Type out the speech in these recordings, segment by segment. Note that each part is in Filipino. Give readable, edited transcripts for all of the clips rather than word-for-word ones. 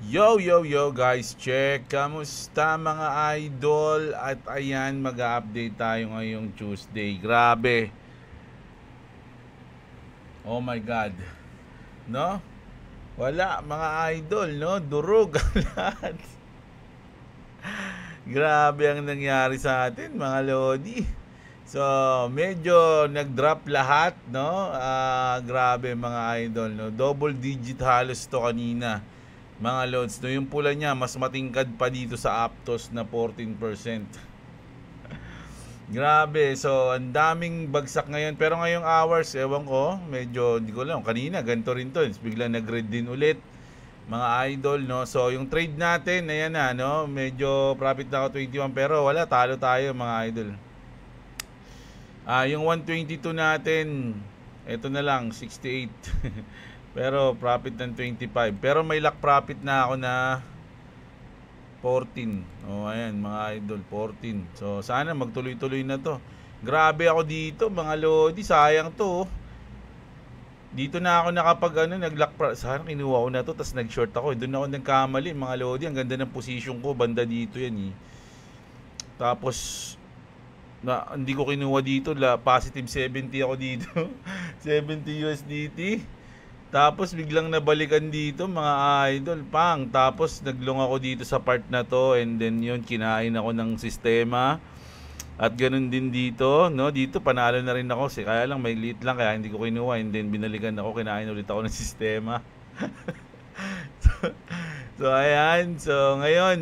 Yo, yo, yo guys, check! Kamusta mga idol? At ayan, mag-update tayo ngayong Tuesday. Grabe. Oh my God. No? Wala, mga idol, no? Durog ang lahat. Grabe ang nangyari sa atin, mga lodi. So, medyo nag-drop lahat, no? Grabe mga idol, no? Double digit halos to kanina. Mga loads, no, yung pula niya mas matingkad pa dito sa Aptos na 14%. Grabe, so ang daming bagsak ngayon. Pero ngayong hours, ewan ko, medyo hindi ko alam. Kanina, ganito rin to. Bigla nag-red din ulit, mga idol, no? So yung trade natin, ayan na, no? Medyo profit na ako 21, pero wala, talo tayo, mga idol. Yung 122 natin, eto na lang, 68. Pero profit ng 25. Pero may lock profit na ako na 14. Oh, ayan mga idol, 14. So sana magtuloy-tuloy na to. Grabe ako dito, mga lodi, sayang to. Dito na ako nakapag nag-lock profit. Sana kinuha ko na to, tas nag-short ako. Doon ako nagkamali, mga lodi. Ang ganda ng position ko, banda dito yan eh. Tapos hindi ko kinuha dito, positive 70 ako dito. 70 USDT. Tapos biglang nabalikan dito, mga idol, pang. Tapos naglong ako dito sa part na to, and then yun, kinain ako ng sistema. At ganun din dito, no? Dito panalo na rin ako, kaya lang may lit lang, kaya hindi ko kinuha, and then binalikan ako, kinain ulit ako ng sistema. So ayan, so ngayon,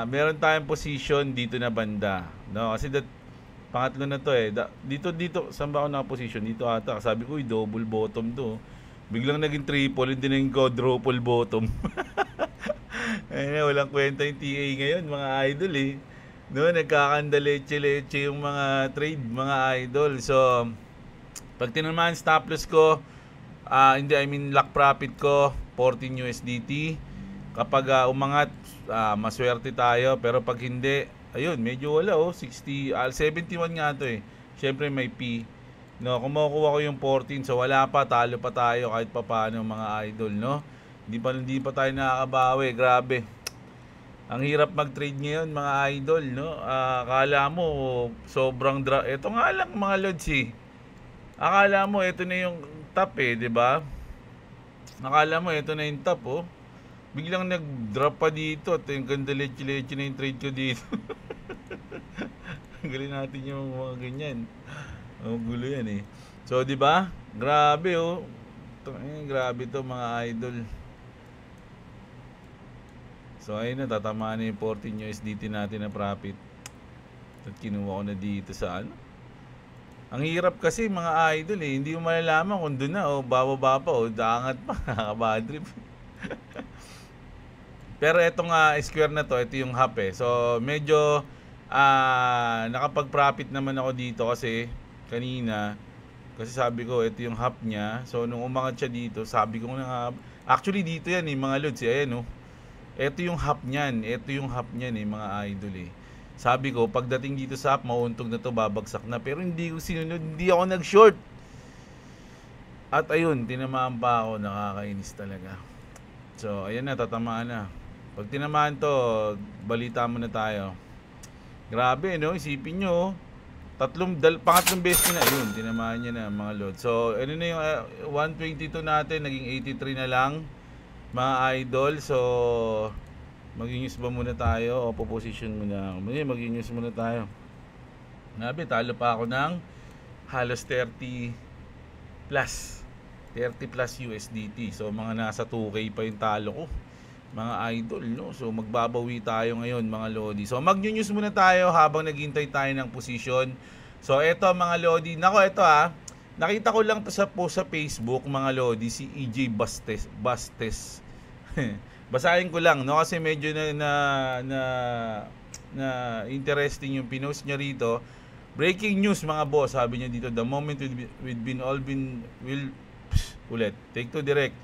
meron tayong position dito na banda, no? Kasi pangatlo na to eh. Dito, saan ba ako naka-position? Dito ata. Sabi ko, double bottom to. Biglang naging triple, hindi naging quadruple bottom. Ayun, walang kwenta yung TA ngayon, mga idol eh. No, nagkakandaleche-leche yung mga trade, mga idol. So, pag tinamaan stop loss ko, lock profit ko, 14 USDT. Kapag umangat, maswerte tayo. Pero pag hindi, ayun, medyo wala 60, 71 nga to eh. Syempre may P. No, kumukuha ko yung 14, so wala pa, talo pa tayo kahit pa paano, mga idol, no? Hindi pa tayo nakakabawi, grabe. Ang hirap mag-trade ngayon, mga idol, no? Akala mo sobrang ito nga lang, mga lods eh. Akala mo ito na yung top eh, 'di ba? Akala mo ito na yung top, oh. Biglang nag-drop pa dito at yung ganda leche-leche na yung trade ko dito. Galing natin yung mga ganyan. Oh, gulo yan eh. So, 'di ba? Grabe oh. Grabe to, mga idol. So, ayun na, tatamaan na yung 14 USDT natin na profit. At kinuha ko na dito sa Ang hirap kasi, mga idol eh. Hindi mo malalaman kung doon na o bababa pa o daangat pa. Nakaka-bad trip. Pero etong square na to, ito yung half eh. So medyo nakapag-profit naman ako dito kasi kanina, kasi sabi ko ito yung half niya. So nung umangat siya dito, sabi ko na actually dito yan eh, mga lods, ayan oh. Ito yung half niyan, ito yung half niyan eh, mga idol eh. Sabi ko pagdating dito sa half, mauuntog na to, babagsak na. Pero hindi ko sinunod, hindi ako nag-short. At ayun, tinamaan pa ako, nakakainis talaga. So ayan na, tatamaan na. Pag tinamaan to, balita mo na tayo. Grabe, no? Isipin nyo, pangatlong beses na yun, tinamaan niya na, mga lord. So, ano na yung 122 natin, naging 83 na lang, mga idol. So, mag-news ba muna tayo o po-position muna? Mag-news muna tayo. Grabe, talo pa ako ng halos 30 plus. 30 plus USDT. So, mga nasa 2K pa yung talo ko, mga idol, no? So magbabawi tayo ngayon, mga lodi. So mag-news muna tayo habang naghihintay tayo ng position. So eto, mga lodi, nako, eto nakita ko lang to sa post sa Facebook, mga lodi, si EJ Bastes. Basahin ko lang, no, kasi medyo na interesting yung pinost niya rito. Breaking news, mga boss, sabi niya dito, the moment take to direct.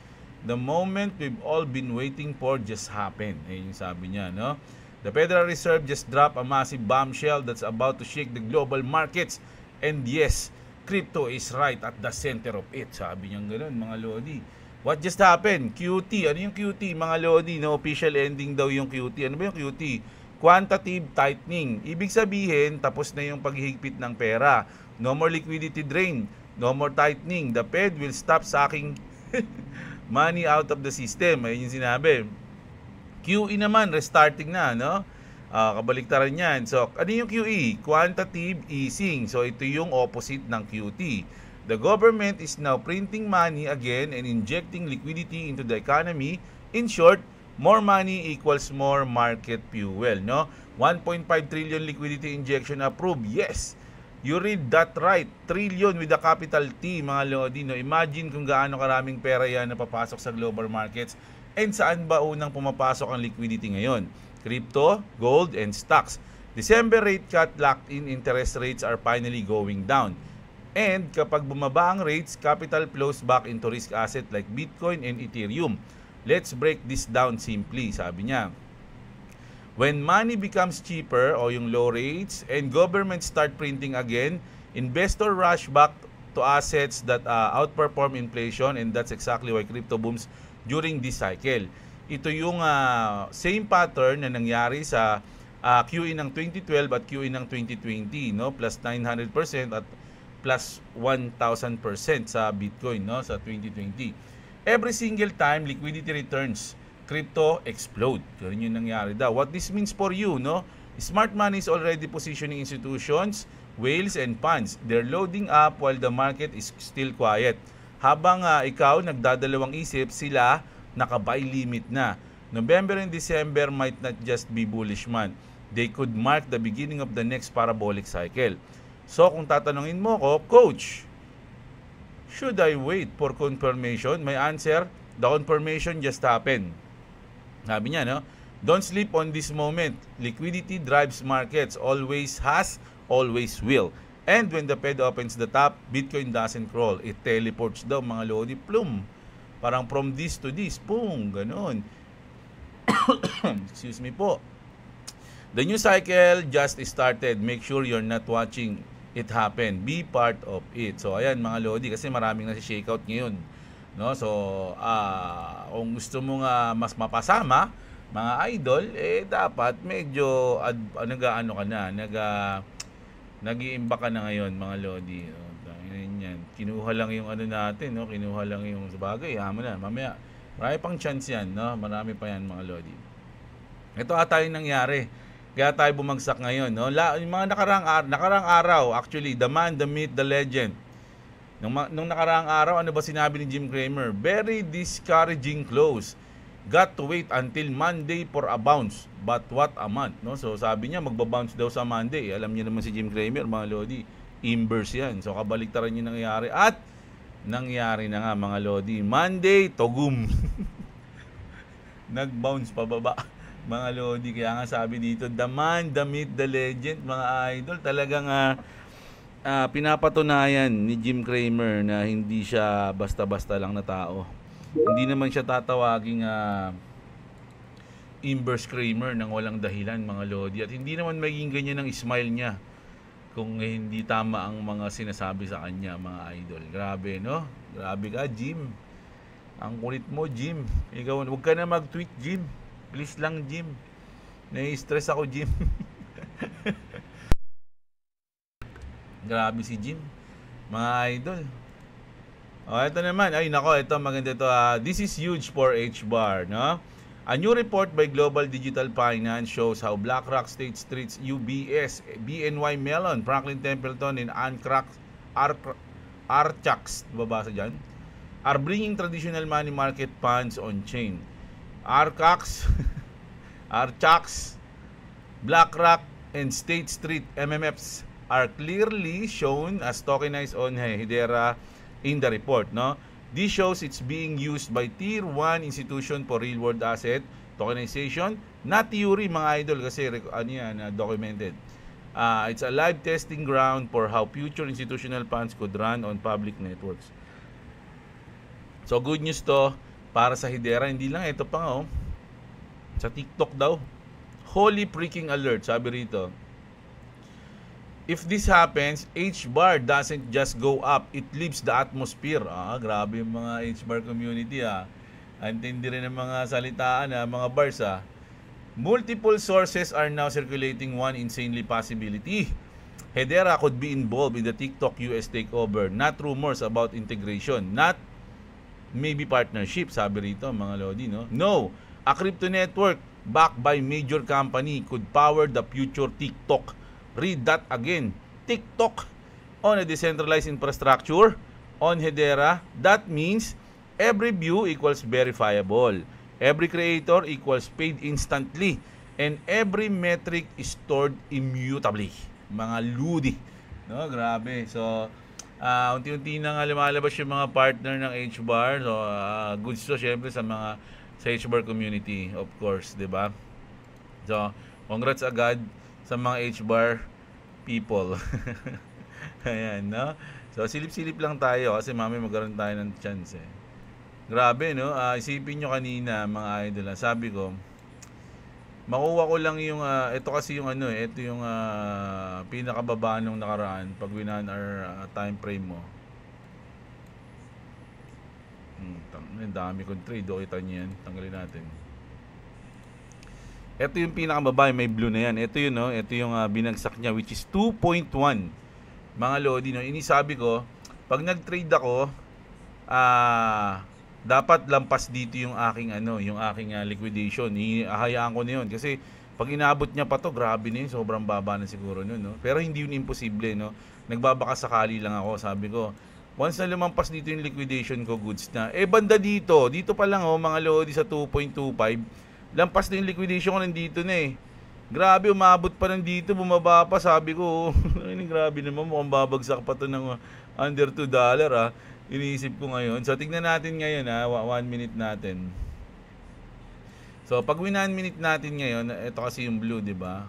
The moment we've all been waiting for just happened. Ayun yung sabi niya, no? The Federal Reserve just dropped a massive bombshell that's about to shake the global markets. And yes, crypto is right at the center of it. Sabi niya ganoon, mga lodi. What just happened? QT. Ano yung QT? Mga Lodi, no? Official ending daw yung QT. Ano ba yung QT? Quantitative tightening. Ibig sabihin, tapos na yung paghihigpit ng pera. No more liquidity drain. No more tightening. The Fed will stop sucking money out of the system. Ayun yung sinabi. QE naman, restarting na, no? Kabaliktaran yan. So, ano yung QE? Quantitative easing. So, ito yung opposite ng QT. The government is now printing money again and injecting liquidity into the economy. In short, more money equals more market fuel, no? 1.5 trillion liquidity injection approved. Yes, you read that right. Trillion with a capital T, mga Lodi, no? Imagine kung gaano karaming pera yan na papasok sa global markets. And saan ba unang pumapasok ang liquidity ngayon? Crypto, gold, and stocks. December rate cut locked in interest rates are finally going down. And kapag bumaba ang rates, capital flows back into risk asset like Bitcoin and Ethereum. Let's break this down simply, sabi niya. When money becomes cheaper o yung low rates and governments start printing again, investor rush back to assets that outperform inflation, and that's exactly why crypto booms during this cycle. Ito yung same pattern na nangyari sa QE ng 2012 at QE ng 2020, no? Plus 900% at plus 1,000% sa Bitcoin, no, sa 2020. Every single time liquidity returns, crypto explode. Ganun yung nangyari daw. What this means for you, no? Smart money is already positioning institutions, whales, and funds. They're loading up while the market is still quiet. Habang ikaw nagdadalawang isip, sila naka-buy limit na. November and December might not just be bullish month. They could mark the beginning of the next parabolic cycle. So kung tatanungin mo ko, Coach, should I wait for confirmation? My answer, the confirmation just happened. Sabi niya, no? Don't sleep on this moment. Liquidity drives markets. Always has, always will. And when the Fed opens the top, Bitcoin doesn't crawl. It teleports daw, mga Lodi. Plum. Parang from this to this. Boom. Ganon. Excuse me po. The new cycle just started. Make sure you're not watching it happen. Be part of it. So ayan mga Lodi, kasi maraming nasi-shakeout ngayon, no? So kung gusto mo nga mas mapasama mga idol, dapat medyo nag-aano ka na, nag-iimba ka na ngayon mga Lodi. Yan. Kinuha lang yung ano natin, no? Kinuha lang yung sabagay, mo na mamaya. Marami pang chance yan, no? Marami pa yan mga Lodi. Ito ata yung nangyari. Kaya tayo bumagsak ngayon, no? Yung mga nakarang araw, actually, the man, the myth, the legend. Nung nakarang araw, ano ba sinabi ni Jim Cramer? Very discouraging close. Got to wait until Monday for a bounce. But what a month, no? So sabi niya, magbabounce daw sa Monday. Alam niyo naman si Jim Cramer, mga Lodi. Inverse yan. So kabaliktaran yung nangyari. At nangyari na nga, mga Lodi. Monday, togum. Nag-bounce pababa. Mga Lodi, kaya nga sabi dito, the man, the myth, the legend, mga idol, talagang pinapatunayan ni Jim Cramer na hindi siya basta-basta lang na tao. Hindi naman siya tatawaging inverse Cramer nang walang dahilan, mga Lodi, at hindi naman maging ganyan ang smile niya kung hindi tama ang mga sinasabi sa kanya, mga idol. Grabe, no? Grabe ka, Jim. Ang kulit mo, Jim. Ikaw, huwag ka na mag-tweet, Jim. Please lang, Jim. Nai-stress ako, Jim. Grabe si Jim. Mga idol. Ito naman. Ay, nako. Ito, maganda ito. This is huge for HBAR, no? A new report by Global Digital Finance shows how BlackRock, State Street, UBS, BNY Mellon, Franklin Templeton, and Archax, babasa dyan, are bringing traditional money market funds on-chain. Archax, BlackRock, and State Street MMFs are clearly shown as tokenized on Hedera in the report, no? This shows it's being used by Tier 1 institution for real-world asset tokenization, not theory, mga idol, kasi documented. It's a live testing ground for how future institutional funds could run on public networks. So good news to para sa Hedera. Hindi lang, ito pa nga, sa TikTok daw. Holy freaking alert, sabi rito. If this happens, H-bar doesn't just go up, it leaves the atmosphere. Grabe yung mga H-bar community Antindi rin ng mga salitaan mga bars Multiple sources are now circulating one insanely possibility. Hedera could be involved in the TikTok US takeover. Not rumors about integration. Not maybe partnership, sabi rito mga lodi, no? No, a crypto network backed by major company could power the future TikTok. Read that again. TikTok on a decentralized infrastructure on Hedera. That means every view equals verifiable. Every creator equals paid instantly. And every metric is stored immutably. Mga ludi. No, grabe. So, unti-unti na nga lumalabas yung mga partner ng H-bar. So, goods to syempre sa H-bar community, of course, 'di ba? So, congrats agad sa mga H-bar people. Ayan, no? So, silip-silip lang tayo kasi mamaya magkaroon tayo ng chance Grabe, no? Isipin nyo kanina, mga idol, sabi ko, makuha ko lang yung, ito kasi yung ito yung pinakababa nung nakaraan pag winan our time frame mo. Dami kong trade, kita nyo yan. Tanggalin natin. Ito yung pinakababa, may blue na yan. Ito yun, no? Ito yung binagsak niya, which is 2.1. Mga lodi, no? Inisabi ko, pag nag-trade ako, dapat lampas dito yung aking liquidation. Ihahayaan ko na yun. Kasi pag inabot niya pa to, grabe na yun. Sobrang baba na siguro nun, no? Pero hindi yun imposible, no? Nagbabaka sakali lang ako, sabi ko. Once na lumampas dito yung liquidation ko, goods na. Banda dito pa lang mga lodi sa 2.25. Lampas na yung liquidation ko nandito na Grabe, umabot pa nandito, bumaba pa, sabi ko. Grabe naman, mukhang babagsak pa to ng under $2 Iniisip ko ngayon. So, tignan natin ngayon 1 minute natin. So, pag 1 minute natin ngayon, ito kasi yung blue, di ba?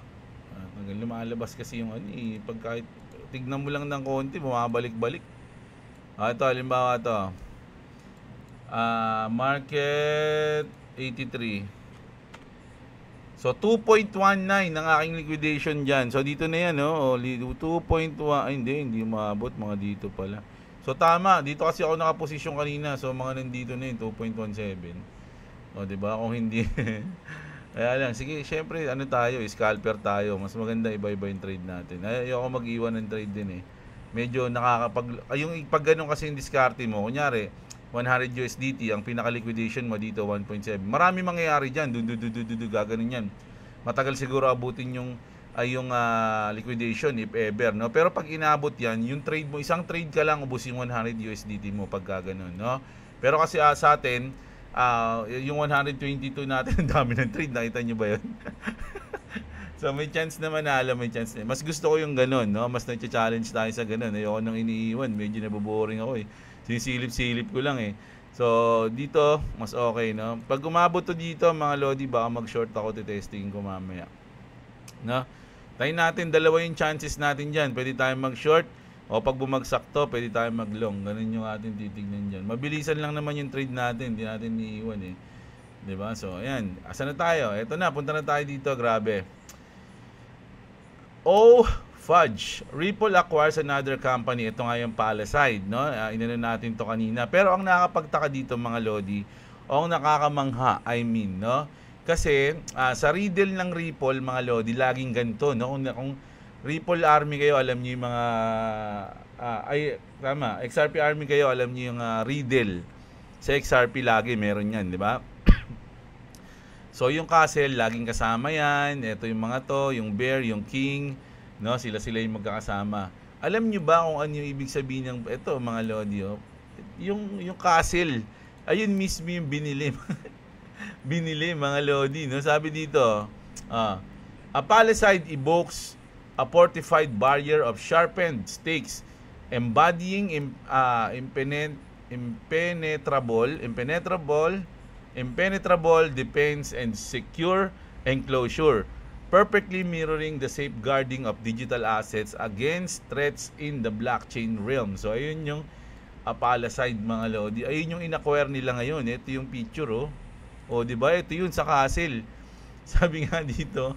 Lumalabas kasi yung pagka tignan mo lang ng konti, bumabalik-balik. Ito, halimbawa ito. Market 83. So, 2.19 ng aking liquidation dyan. So, dito na yan, no? 2.1, hindi umabot. Mga dito pala. So, tama. Dito kasi ako nakaposisyon kanina. So, mga nandito na yun, 2.17. Diba? Kung hindi. Kaya lang. Sige, syempre, scalper tayo. Mas maganda iba-iba yung trade natin. Ayoko mag-iwan ng trade din Medyo yung pag ganun kasi yung diskarte mo, kunyari, 100 USDT, ang pinaka-liquidation mo dito, 1.7. Marami mangyayari dyan. Gaganon yan. Matagal siguro abutin yung liquidation if ever, no? Pero pag inabot yan, yung trade mo, isang trade ka lang, ubus yung 100 USDT mo pag gaganon, no? Pero kasi sa atin, yung 122 natin, ang dami ng trade. Nakita nyo ba yun? So, may chance na manalo, may chance na. Mas gusto ko yung ganon, no? Mas nag-challenge tayo sa ganon. Ayoko nang iniiwan. Medyo naboboring ako Sisilip-silip ko lang So, dito, mas okay, no? Pag umabot to dito, mga lodi, baka mag-short ako, testing ko mamaya. No? Tayo natin, dalawa yung chances natin dyan. Pwede tayong mag-short, o pag bumagsak to, pwede tayong mag-long. Ganun yung ating titignan dyan. Mabilisan lang naman yung trade natin. Hindi natin iiwan Diba? So, ayan. Asa na tayo? Eto na, punta na tayo dito. Grabe. Fudge. Ripple acquires another company. Ito nga yung Palaside, no? Inano natin to kanina. Pero ang nakapagtaka dito, mga lodi, o ang nakakamangha, no? Kasi sa riddle ng Ripple, mga lodi, laging ganito, no? Kung Ripple Army kayo, alam niyo yung mga XRP Army kayo, alam niyo yung riddle. Sa XRP lagi meron 'yan, di ba? So yung castle laging kasama 'yan. Ito yung mga to, yung bear, yung king, no? Sila yung magkakasama. Alam niyo ba kung ano yung ibig sabihin ng ito, mga lodi, yung castle. Ayun mismo yung binili. Binili, mga lodi, no? Sabi dito, a palisade evokes a fortified barrier of sharpened stakes embodying impenetrable defense and secure enclosure, perfectly mirroring the safeguarding of digital assets against threats in the blockchain realm. So ayun yung palisade, mga lodi. Ayun yung in-acquire nila ngayon. Ito yung picture, di ba? Ito yun sa castle. Sabi nga dito,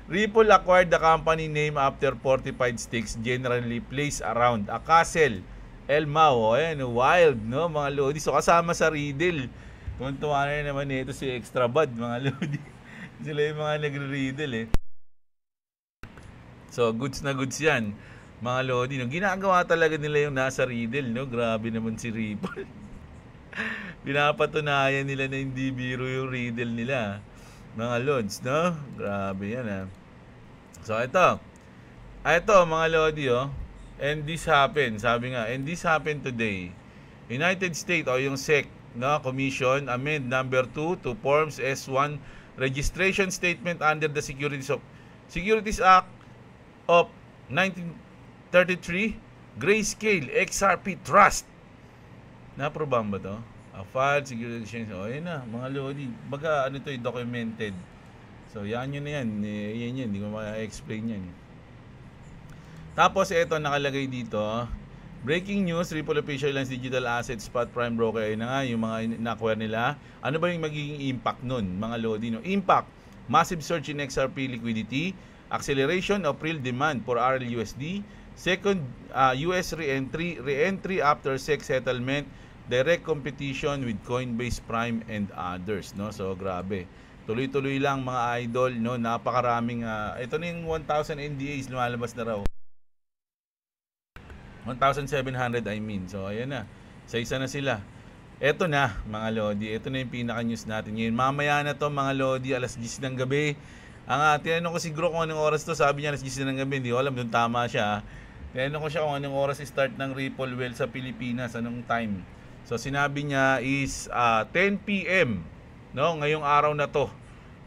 Ripple acquired the company name after fortified stakes generally placed around a castle, Elmao. Ayan, wild, no, mga lodi. So, kasama sa Riddle. Kung tuwa na naman ito si Extra Bad, mga lodi. Sila yung mga nagre-Riddle, eh. So, goods na goods yan, mga lodi. No? Ginagawa talaga nila yung nasa Riddle, no? Grabe naman si Ripple. Pinapatunayan nila na hindi biro yung Riddle nila, mga lods, no? Grabe yan, ha. So, ito, mga lodi, oh. And this happened, sabi nga, and this happened today. United States, o yung SEC, no, Commission, amend number 2 to forms S1 registration statement under the Securities Act of 1933, Grayscale XRP Trust. Na-aprobahan ba to? Filed security exchange. O, yun na, mga lodi. Baga, ano to, documented. So, yan yun na yan. Yan. Hindi ko ma-explain yan. Tapos, ito, nakalagay dito. Breaking news, Ripple official lines digital assets spot prime broker. Ayun na nga, yung mga na-acquire nila. Ano ba yung magiging impact nun, mga lodi? No? Impact, massive surge in XRP liquidity, acceleration of real demand for RLUSD, second, US re-entry after SEC settlement, direct competition with Coinbase Prime and others, no? So grabe. Tuloy-tuloy lang mga idol, no? Napakaraming ito na yung 1,000 NDAs lumalabas na raw. 1,700 I mean. So ayan na. Sa isa na sila. Ito na mga lodi. Ito na yung pinaka-news natin ngayon. Mamaya na to mga lodi, alas 10 ng gabi. Tinanong ko si Gro kung anong oras to. Sabi niya alas 10 ng gabi. Hindi ko alam, doon tama siya. Tinanong ko siya kung anong oras start ng Ripple Well sa Pilipinas, anong time. So sinabi niya is 10 PM, no, ngayong araw na to,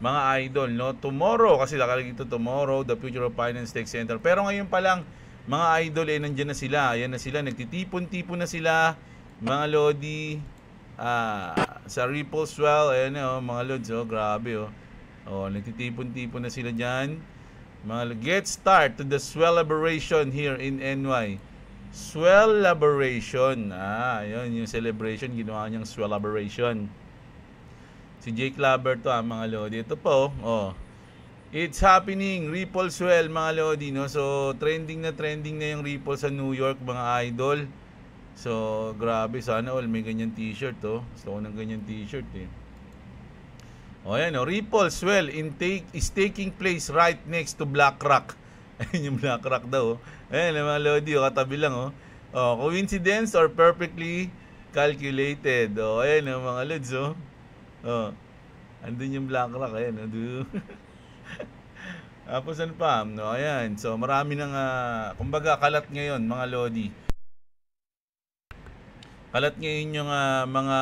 mga idol, no. Tomorrow, kasi nakalagay ito tomorrow, the Future of Finance Tech Center. Pero ngayon pa lang, mga idol, nandiyan na sila. Ayan na sila, nagtitipon-tipon na sila, mga lodi, sa Ripple Swell. Ayan na, mga lods, grabe, nagtitipon-tipon na sila dyan. Mga get start to the Swelleration here in NY. Swelleration. Yun yung celebration, ginawa niyang Swelleration. Si Jake Laber to, mga lodi. Ito po, it's happening, Ripple Swell, mga lodi, no? So, trending na yung Ripple sa New York, mga idol. So, grabe, sana all may ganyan t-shirt, Gusto ko ng ganyan t-shirt, eh. Ayan, Ripple Swell is taking place right next to BlackRock. Ayun yung BlackRock daw, Ayan, mga lodi, katabi lang, coincidence or perfectly calculated. Ayan, mga lods, andun yung BlackRock, ayan, Tapos ano pa, ayan, so marami nang, kumbaga, kalat ngayon, mga lodi. Kalat ngayon yung mga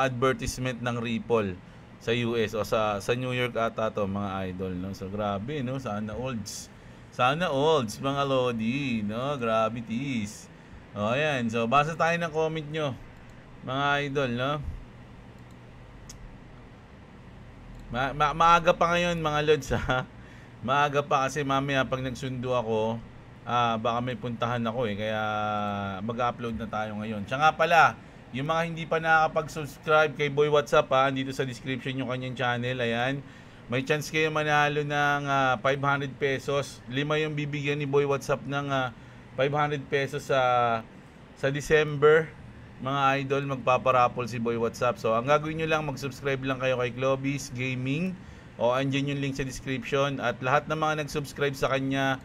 advertisement ng Ripple sa US o sa New York ata to, mga idol, no? So grabe, no? Sana olds, mga lodi, no? Grabe tis. Ayan, so basa tayo ng comment nyo, mga idol, no? Maaga pa ngayon, mga lods, ha? Maaga pa kasi mamaya pag nagsundo ako, baka may puntahan ako, kaya mag-upload na tayo ngayon. Siya nga pala, yung mga hindi pa nakakapag-subscribe kay Boy WhatsApp, dito sa description yung kanyang channel, ayan. May chance kayo manalo ng 500 pesos. 5 yung bibigyan ni Boy WhatsApp ng 500 pesos sa December. Mga idol, magpaparapol si Boy WhatsApp. So, ang gagawin nyo lang, mag-subscribe lang kayo kay Clovis Gaming. Andyan yung link sa description. At lahat ng mga nag-subscribe sa kanya,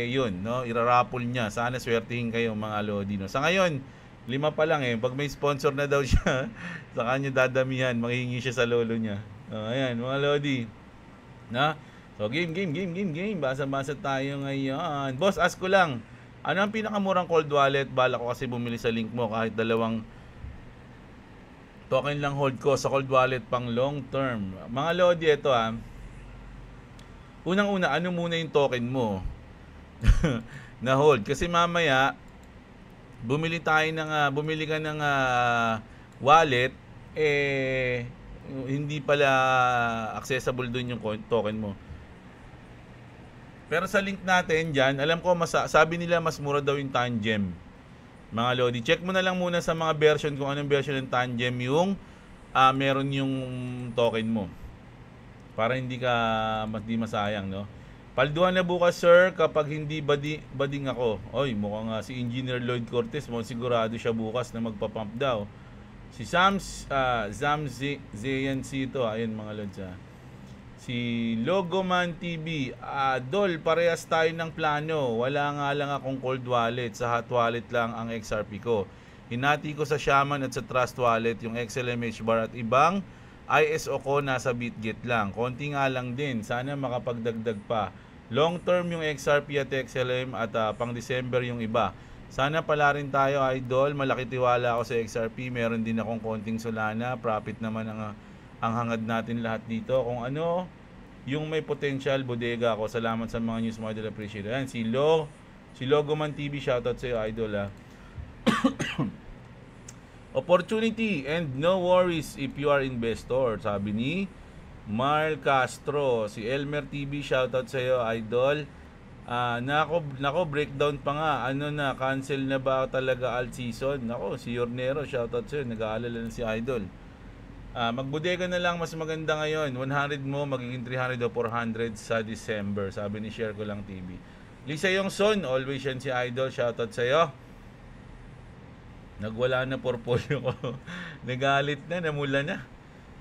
yun, no? Irarapol niya. Sana swertihin kayo, mga lodi, no? Sa ngayon, 5 pa lang, Pag may sponsor na daw siya, sa kanya dadamihan. Manghihingi siya sa lolo niya. Ayan, mga lodi. Na? So, game. Basa-basa tayo ngayon. Boss, ask ko lang. Ano ang pinakamurang cold wallet? Bala ko kasi bumili sa link mo kahit 2 token lang hold ko sa cold wallet pang long term. Mga lodi, ito unang-una, ano muna yung token mo na hold? Kasi mamaya, bumili ka ng wallet, hindi pala accessible dun yung token mo. Pero sa link natin dyan, alam ko, sabi nila mas mura daw yung Tangem. Mga lodi, check mo na lang muna sa mga version kung anong version ng Tangem yung meron yung token mo. Para hindi masayang, no? Palduan na bukas, sir, kapag hindi bading ako. Oy, mukhang si Engineer Lloyd Cortez, mo sigurado siya bukas na magpa-pump daw. Si Zam Zayan Sito, ayun mga lods Si Logoman TV, Dol, parehas tayo ng plano. Wala nga lang akong cold wallet, sa hot wallet lang ang XRP ko. Hinati ko sa Shaman at sa Trust Wallet yung XLMH bar at ibang ISO ko nasa Bitget lang. Konti nga lang din, sana makapagdagdag pa. Long term yung XRP at XLM at pang December yung iba. Sana pala rin tayo, idol. Malaki tiwala ako sa XRP. Meron din akong konting Solana. Profit naman ang hangad natin lahat dito. Kung ano, yung may potential, bodega ako. Salamat sa mga news model. Appreciate it. Si Logoman TV, shoutout sa iyo, idol. Opportunity and no worries if you are investor. Sabi ni Marl Castro. Si Elmer TV, shoutout sa iyo, idol. Nako, breakdown pa nga. Ano na, cancel na ba talaga alt season? Nako, si Yornero, shoutout sa iyo. Nag-aalala na si idol. Magbodega na lang, mas maganda ngayon. 100 mo, magiging 300 o 400 sa December. Sabi ni Share Ko Lang TV. Lisa Yongson, always yan si idol. Shoutout sa iyo. Nagwala na portfolio ko. Nagalit na, namula na.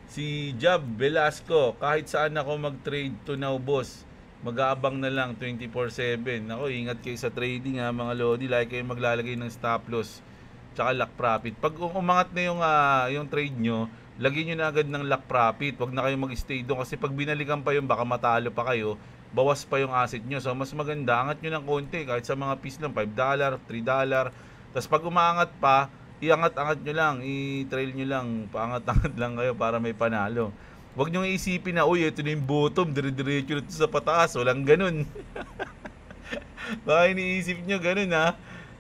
Si Jab Velasco, kahit saan ako mag-trade to now, boss. Mag-aabang na lang 24/7. Ako, ingat kayo sa trading mga lodi. Like kayo maglalagay ng stop loss tsaka lock profit. Pag umangat na yung trade nyo, lagyan nyo na agad ng lock profit. Huwag na kayo mag-stay doon kasi pag binalikan pa yung baka matalo pa kayo, bawas pa yung asset nyo. So mas maganda, angat nyo ng konti kahit sa mga piece lang, $5, $3. Tapos pag umangat pa, iangat-angat nyo lang, i-trail nyo lang, paangat-angat lang kayo para may panalo. Huwag nyo isipin na, uy, ito na yung bottom, dire-diretso na ito sa pataas. Walang ganun. Baka iniisip nyo ganun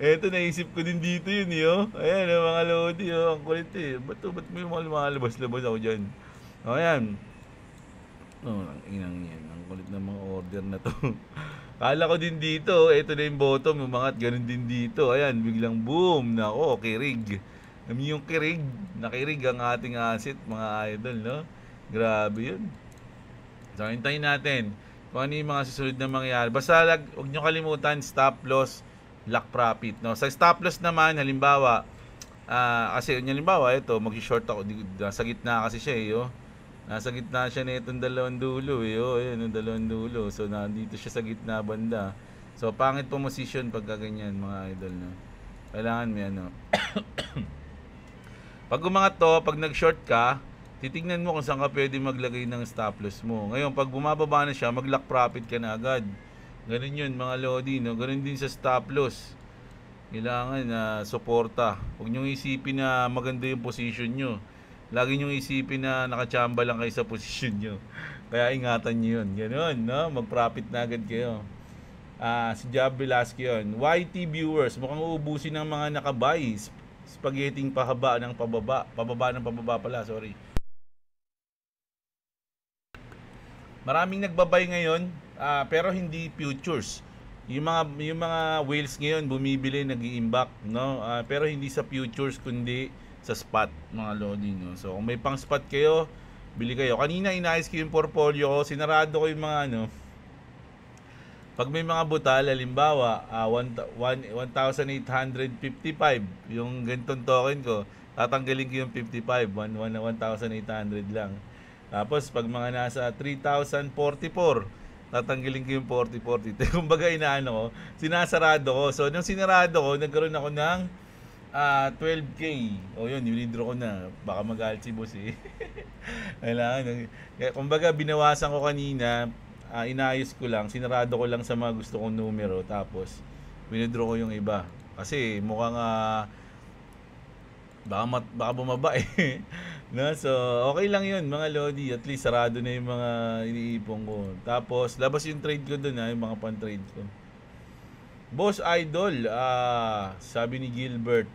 Ito, naisip ko din dito yun, Ayan, mga lodi, ang kulit Ba't mo yung mga lumalabas-labas ako dyan? Ayan. Ang inang yan. Ang kulit ng mga order na to. Kala ko din dito, ito na yung bottom, umangat, ganun din dito. Ayan, biglang boom, nako, kirig. Yung kirig, nakirig ang ating asset, mga idol, no? Grabe yun. So, hintayin natin kung ano yung mga susunod na mangyayari. Basta huwag nyo kalimutan, stop loss, lock profit, no? Sa stop loss naman, halimbawa, kasi halimbawa, ito, mag-short ako, nasa gitna kasi siya, Nasa gitna siya na itong dalawang dulo, Ayan, yung dalawang dulo. So, nandito siya sa gitna banda. So, pangit po position pagka ganyan, mga idol, no? Kailangan may Pag umangat to, pag nag-short ka, titignan mo kung saan ka pwede maglagay ng stop loss mo. Ngayon, pag bumababa na siya, mag-lock profit ka na agad. Ganun yun, mga lodi, no? Ganun din sa stop loss. Kailangan na suporta. Huwag nyo isipin na maganda yung position nyo. Lagi nyo isipin na nakachamba lang kayo sa position nyo. Kaya ingatan nyo yun. Ganun, no? Mag-profit na agad kayo. Si Jab Velasco yun. YT viewers, mukhang uubusin ng mga nakabay. Spaghetti pahaba ng pababa. Pababa ng pababa pala, sorry. Maraming nagbabay ngayon, pero hindi futures. Yung mga whales ngayon bumibili, nag-i-imbak, no? Pero hindi sa futures kundi sa spot, mga lodi, no? So kung may pang spot kayo, bili kayo. Kanina inayos ko yung portfolio ko, sinarado ko yung mga pag may mga butal, halimbawa 1,855 yung ganitong token ko, tatanggalin ko yung 55, 1,800 lang. Tapos pag mga nasa 3,044, tatanggalin ko yung 40. Kumbaga inaano ko, sinasarado ko. So nung sinarado ko, nagkaroon ako ng 12K. O yun, withdraw ko na. Baka mag-alt si boss Kailangan. Kumbaga binawasan ko kanina, inayos ko lang, sinarado ko lang sa mga gusto kong numero. Tapos withdraw ko yung iba. Kasi mukhang baka bumaba No? So, okay lang yun, mga lodi. At least, sarado na yung mga iniipon ko. Tapos, labas yung trade ko dun, yung mga pan-trade ko. Boss Idol, sabi ni Gilbert,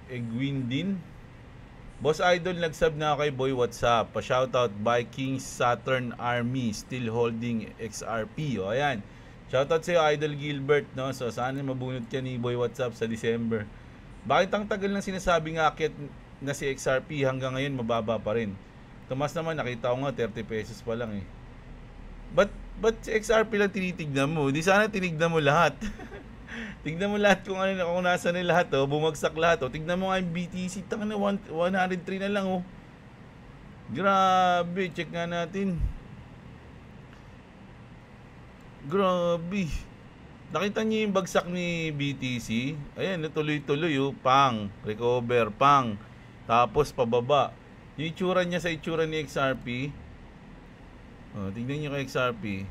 Egwindin. Boss Idol, nag-sub na ako kay Boy WhatsApp. Pa-shoutout by King Saturn Army, still holding XRP. O, ayan. Shoutout sa'yo, Idol Gilbert, no? So, sana mabunot ka ni Boy WhatsApp sa December. Bakit ang tagal ng sinasabi nga akit na si XRP hanggang ngayon mababa pa rin? Tumas naman, nakita ko nga 30 pesos pa lang Ba't si XRP lang tinitignan mo? Di sana tinignan mo lahat. Tignan mo lahat kung ano, kung nasa na lahat, oh, bumagsak lahat, oh. Tignan mo nga yung BTC, tanga na 103 na lang, oh. Grabe, check nga natin. Grabe. Nakita niyo yung bagsak ni BTC? Ayan, tuloy-tuloy, oh. Pang, recover, pang. Tapos pababa. Yung itsura niya sa itsura ni XRP. Oh, tignan niyo kay XRP.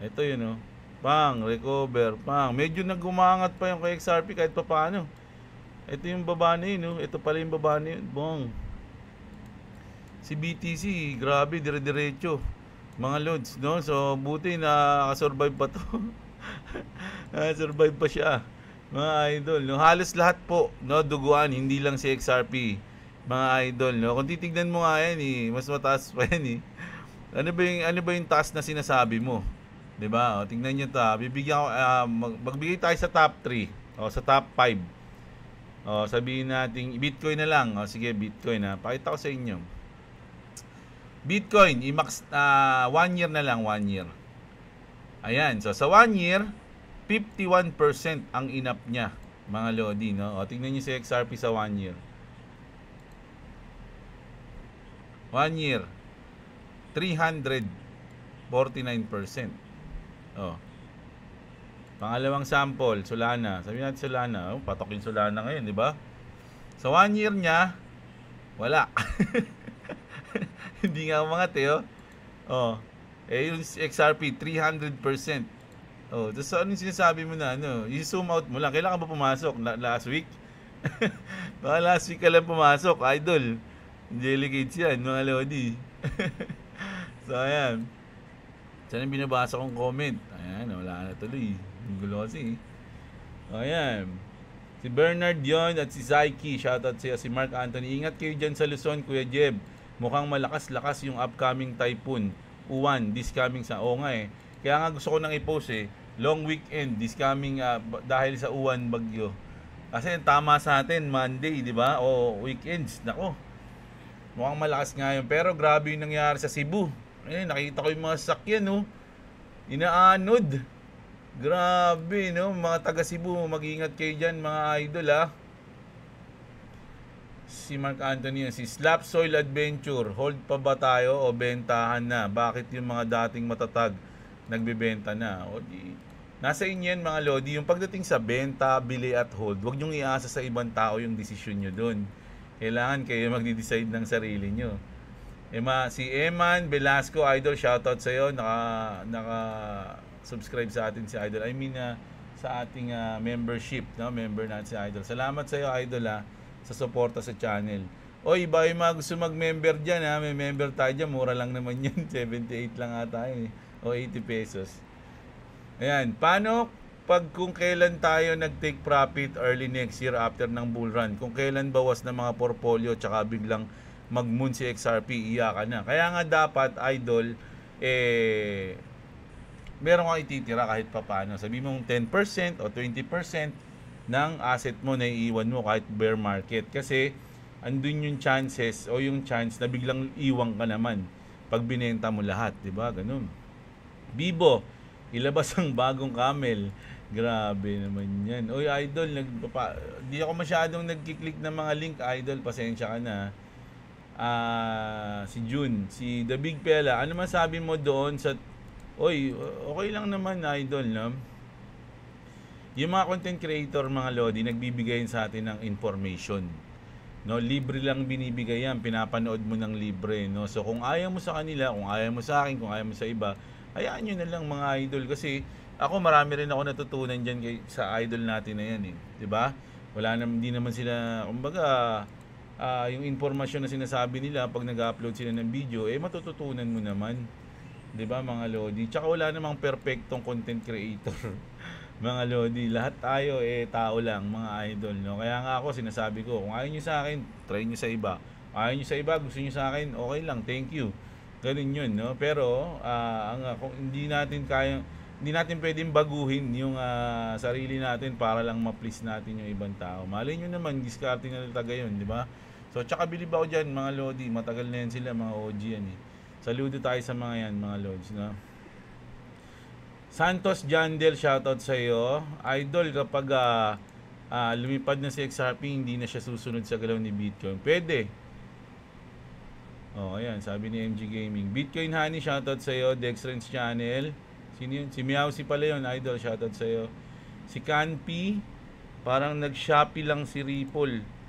Ito yun, oh. Pang, recover, pang. Medyo nagumangat pa yung kay XRP kahit pa paano. Ito yung baba na yun, oh. Ito pala yung baba na yun. Bong. Si BTC, grabe, dire-diretso. Mga loads, no? So, buti na survive pa to. Survive pa siya. Mga idol, no? Halos lahat po, no? Duguan, hindi lang si XRP. Mga idol, no? Kung titignan mo nga yan, eh, mas mataas pa yan, eh. Ano ba yung taas na sinasabi mo? 'Di ba? O, tingnan niyo 'ta. Bibigyan ko magbigay tayo sa top 3 o sa top 5. O, sabihin natin Bitcoin na lang. O, sige, Bitcoin na. Pakita ko sa inyo. Bitcoin, i-max 1 year na lang, 1 year. Ayan, so sa 1 year, 51% ang inap niya, mga lodi, no? O, tingnan niyo si XRP sa 1 year. 1 year, 349%. Oh. Pangalawang sample, Solana. Sabihin natin Solana. Oh, patok yung Solana ngayon, di ba? Sa 1 year niya, wala. Hindi nga umangat eh, oh. Oh. Eh, yung XRP, 300%. Oh, tapos ano yung sinasabi mo na, ano? I-zoom out mo lang. Kailan ka ba pumasok? Last week? Baka last week ka lang pumasok, idol. Delegates yan, mga lodi. So, ayan. Saan yung binabasa kong comment? Ayan, wala na tuloy. Ang gulo kasi. Ayan. Si Bernard yon at si Zyke. Shoutout siya. Si Mark Anthony. Ingat kayo dyan sa Luzon, Kuya Jeb. Mukhang malakas-lakas yung upcoming typhoon. Uwan, this coming sa... Oo nga eh. Kaya nga gusto ko nang i-post eh. Long weekend, this coming dahil sa uwan bagyo. Kasi tama sa atin, Monday, di ba? O weekends. Nako. Mukhang malakas nga yun. Pero grabe yung nangyari sa Cebu. Eh, nakita ko yung mga sakyan, no? Inaanod. Grabe, no? Mga taga Cebu, mag-ingat kayo dyan, mga idol, ha? Si Mark Anthony, si Slap Soil Adventure, hold pa ba tayo o bentahan na? Bakit yung mga dating matatag nagbebenta na? O di, nasa inyo yan, mga lodi. Yung pagdating sa benta, bili at hold, huwag nyong iasa sa ibang tao yung desisyon nyo dun. Kailangan kayo magdi-decide ng sarili nyo. Si Eman Velasco, idol, shoutout sa iyo. Naka-subscribe sa atin si idol. I mean sa ating membership, no? Member natin si idol. Salamat sa iyo, idol, sa suporta sa channel. Oy, iba yung mga gusto mag-member diyan, ha. May member tayo diyan, mura lang naman 'yan. 78 lang ata eh. O 80 pesos. Ayan, paano kung kailan tayo nag-take profit early next year after ng bull run? Kung kailan bawas ng mga portfolio tsaka biglang mag-moon si XRP, iyakan na. Kaya nga dapat, idol, meron kang ititira kahit papaano. Sabi mong 10% o 20% ng asset mo na iiwan mo kahit bear market. Kasi, andun yung chances o yung chance na biglang iwan ka naman pag binenta mo lahat. Diba? Ganun. Bibo, ilabas ang bagong camel. Grabe naman yan. Oy, idol, di ako masyadong nagkiklik ng mga link, idol. Pasensya ka na. Si June, si The Big Pela, ano masabi mo doon sa... Oy, okay lang naman, idol, no? Yung mga content creator, mga lodi, nagbibigay sa atin ng information. No, libre lang binibigay yan, pinapanood mo ng libre, no? So kung ayaw mo sa kanila, kung ayaw mo sa akin, kung ayaw mo sa iba, hayaan nyo na lang, mga idol, kasi ako marami rin ako natutunan diyan sa idol natin na yan, eh. 'Di ba? Hindi naman sila, kumbaga, yung impormasyon na sinasabi nila pag nag-upload sila ng video, matututunan mo naman. 'Di ba, mga lodi? Tsaka wala namang perfectong content creator. Mga lodi, lahat tayo tao lang, mga idol, no? Kaya nga ako sinasabi ko, kung ayaw niyo sa akin, try niyo sa iba. Ayaw niyo sa iba, gusto niyo sa akin, okay lang, thank you. Ganun 'yun, no? Pero kung hindi natin pwedeng baguhin yung sarili natin para lang ma-please natin yung ibang tao. Malay nyo naman, discarding na taga yun, di ba? So, tsaka bilib ako dyan, mga lodi, matagal na yan sila, mga OG yan, eh. Saludo tayo sa mga yan, mga lods, no? Santos Jandel, shoutout sa iyo. Idol, kapag lumipad na si XRP, hindi na siya susunod sa galaw ni Bitcoin. Pwede. Oh, ayan, sabi ni MG Gaming. Bitcoin Honey, shoutout sa iyo. Dextrens Channel. Sino yun? Si Meowsi pala yun, Idol, shoutout sa iyo. Si Canpi, parang nag-Shopee lang si Ripple.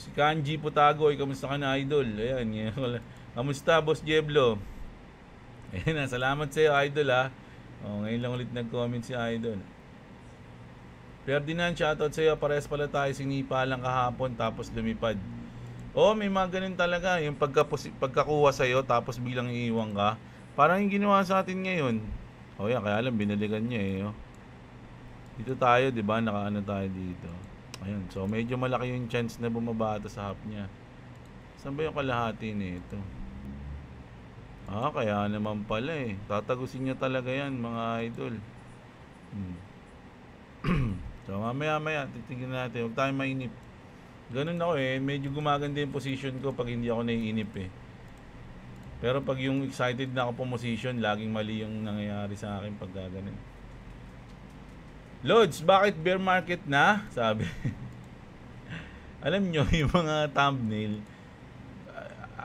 Si Kanji Putagoy, kamusta ka na, Idol? Ayan, kamusta, Boss Jeblo? Ayan na, salamat sa iyo, Idol, ha. Oh, ngayon lang ulit nag-comment si Idol. Ferdinand, shoutout sa iyo. Parehas pala tayo, sinipa lang kahapon tapos lumipad. Oh, may mga ganun talaga, yung pagkakuha sa iyo tapos bilang iiwan ka. Parang yung ginawa sa atin ngayon. Oh, yan, kaya alam, binalikan niya eh. Oh. Dito tayo, 'di ba? Nakaano tayo dito. Ayun, so medyo malaki yung chance na bumaba ito sa hap niya. Saan ba yung kalahati nito? Kaya naman pala eh. Tatagusin niya talaga yan, mga idol. So mamaya titignan natin. Huwag tayong mainip. Ganun ako eh. Medyo gumaganda yung position ko pag hindi ako naiinip eh. Pero pag yung excited na ako position, laging mali yung nangyayari sa akin pag gaganin. Lods, bakit bear market na? Sabi. Alam nyo, yung mga thumbnail,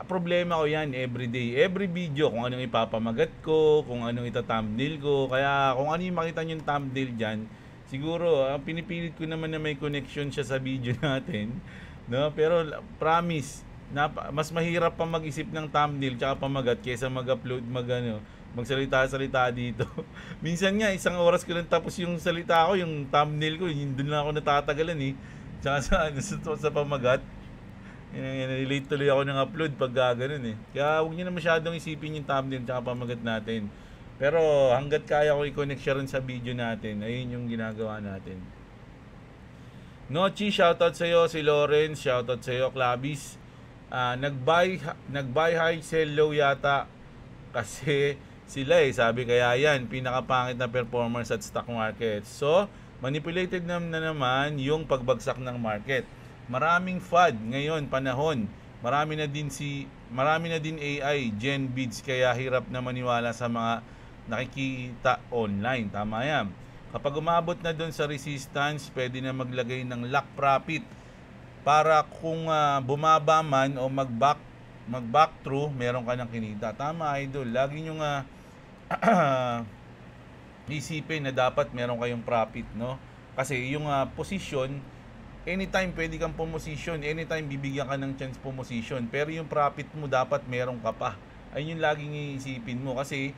problema ko yan everyday. Every video, kung anong ipapamagat ko, kung anong ita-thumbnail ko. Kaya kung ano yung makita nyo yung thumbnail dyan, siguro, pinipilit ko naman na may connection siya sa video natin. No? Pero promise, mas mahirap pa mag-isip ng thumbnail tsaka pamagat kaysa mag-upload, magsalita-salita dito. Minsan nga, 1 oras ko lang tapos yung salita ko, yung thumbnail ko, doon lang ako natatagalan eh. Tsaka sa pamagat. Relate tuloy ako ng upload pag gano'n eh. Kaya huwag nyo na masyadong isipin yung thumbnail tsaka pamagat natin. Pero hanggat kaya ko i-connect siya rin sa video natin, ayun yung ginagawa natin. Nochi, shoutout sa iyo. Si Lawrence, shoutout sa iyo. Clavis, nag-buy high, sell low yata. Kasi sila eh, sabi kaya yan, pinakapangit na performance at stock market. So, manipulated na naman yung pagbagsak ng market. Maraming FUD ngayon, panahon. Marami na din AI, Gen Bids, kaya hirap na maniwala sa mga nakikita online. Tama yan. Kapag umabot na doon sa resistance, pwede na maglagay ng lock profit para kung bumaba man o mag-back through, meron ka ng kinita. Tama, idol. Lagi nyo nga isipin na dapat meron kayong profit, no? Kasi yung position, anytime pwede kang pumosisyon, anytime bibigyan ka ng chance pumosisyon, pero yung profit mo dapat meron ka pa. Ayun yung laging iisipin mo kasi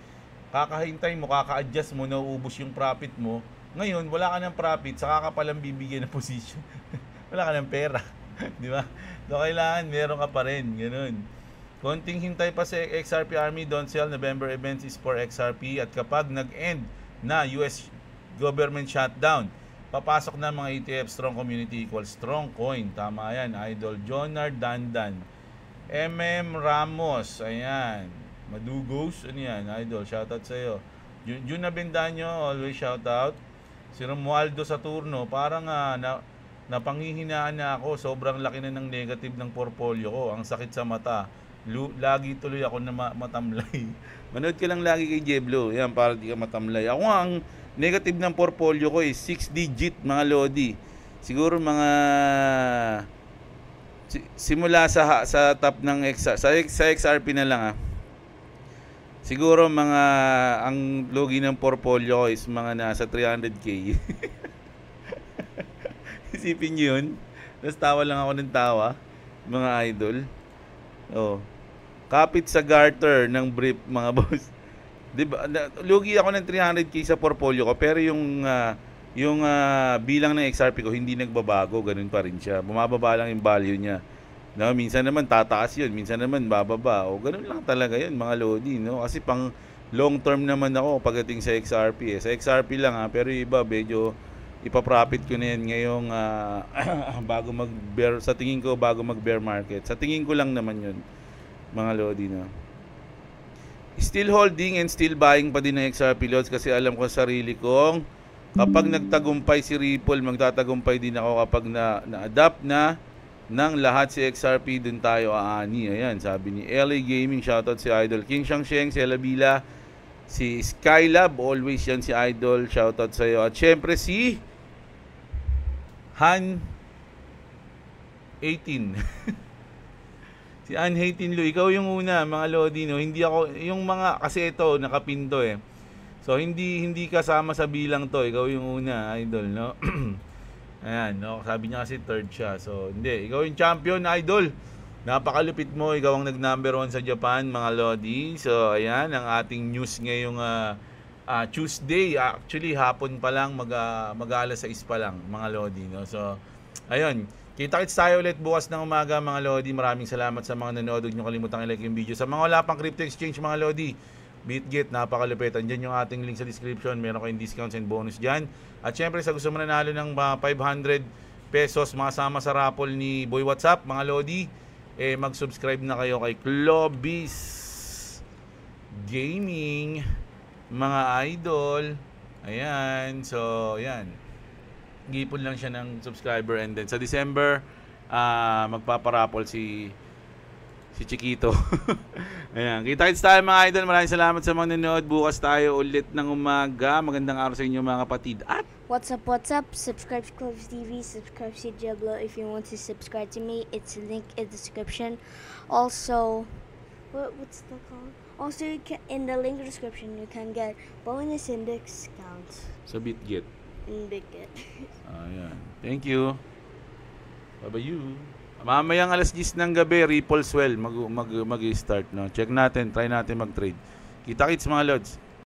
kakahintay mo, kaka-adjust mo, nauubos yung profit mo. Ngayon, wala ka ng profit, saka ka palang bibigyan ng position. Wala ka ng pera. Di ba? So, kailangan meron ka pa rin. Ganun. Konting hintay pa sa XRP Army, don't sell. November events is for XRP. At kapag nag-end na US government shutdown, papasok na mga ETF. Strong community equals strong coin. Tama yan. Idol Jonard Dandan. MM Ramos. Ayan. Madugos. Ano yan? Idol. Shoutout sa iyo. Jun Abendaño. Always shoutout. Si Romualdo Saturno. Parang napanghihinaan na ako. Sobrang laki na ng negative ng portfolio ko. Ang sakit sa mata. Lagi tuloy ako na matamlay. Manood ka lang lagi kay Jeblo. Yan, para di ka matamlay. Ako nga, ang negative ng portfolio ko is 6 digit, mga lodi. Siguro mga simula sa top ng sa XRP na lang Siguro mga ang logi ng portfolio ko is mga nasa 300k. Isipin niyo 'yun. Tapos tawa lang ako ng tawa, mga idol. Oh. Kapit sa garter ng brief, mga boss. 'Di ba? Lugi ako ng 300k sa portfolio ko, pero yung bilang ng XRP ko hindi nagbabago, ganun pa rin siya. Bumababa lang yung value niya. No, minsan naman tataas 'yun, minsan naman bababa. O ganun lang talaga 'yun, mga lodi, no? Kasi pang long term naman ako pagdating sa XRP. Sa XRP lang pero iba medyo ipa-profit ko na 'yan ngayong bago mag-bear, sa tingin ko bago mag-bear market. Sa tingin ko lang naman 'yun, mga lodi, no. Still holding and still buying pa din ng XRP loads kasi alam ko sa sarili kong kapag nagtagumpay si Ripple, magtatagumpay din ako kapag na-adapt na ng lahat si XRP, dun tayo aani. Ayan, sabi ni LA Gaming, shoutout si Idol King Shangsheng, si Elabila, si Skylab, always yan si Idol, shoutout sa iyo. At syempre si Han 18. Si Han 18 Lu, ikaw yung una, mga Lodi, no? Hindi ako, yung mga, kasi ito, nakapinto eh. So, hindi kasama sa bilang to. Ikaw yung una, Idol, no? Ayan, no? Sabi niya kasi third siya. So, hindi. Ikaw yung champion, Idol. Napakalupit mo. Ikaw ang nag-number 1 sa Japan, mga Lodi. So, ayan, ang ating news ngayong Tuesday. Actually, hapon pa lang, mag-alas 6 pa lang, mga Lodi, no? So, ayun. Kita-kits tayo ulit bukas ng umaga, mga Lodi. Maraming salamat sa mga nanood. Huwag nyo kalimutang i-like yung video. Sa mga wala pang crypto exchange, mga Lodi, BitGet, napakalupit. Andyan yung ating link sa description. Meron kayong discounts and bonus dyan. At syempre, sa gusto mo nanalo ng 500 pesos makasama sa raffle ni Boy WhatsApp, mga Lodi, mag-subscribe na kayo kay Clovis Gaming, mga Idol. Ayan. So, ayan. Gipon lang siya ng subscriber, and then sa December, magpaparapol si Chiquito. Ayan, kita-kits tayo mga Idol. Maraming salamat sa mga nanood. Bukas tayo ulit ng umaga. Magandang araw sa inyo mga kapatid. At what's up? Subscribe to Clovis TV, subscribe to Diablo. If you want to subscribe to me, it's a link in the description. Also, what's that called? Also, in the link description, you can get bonus and discounts. sa BitGet. BitGet. Ayan. Thank you. Bye-bye you. Mamayang alas 10 ng gabi, Ripple Swell mag-start, no? Check natin, try natin mag-trade. Kita-kits mga lods.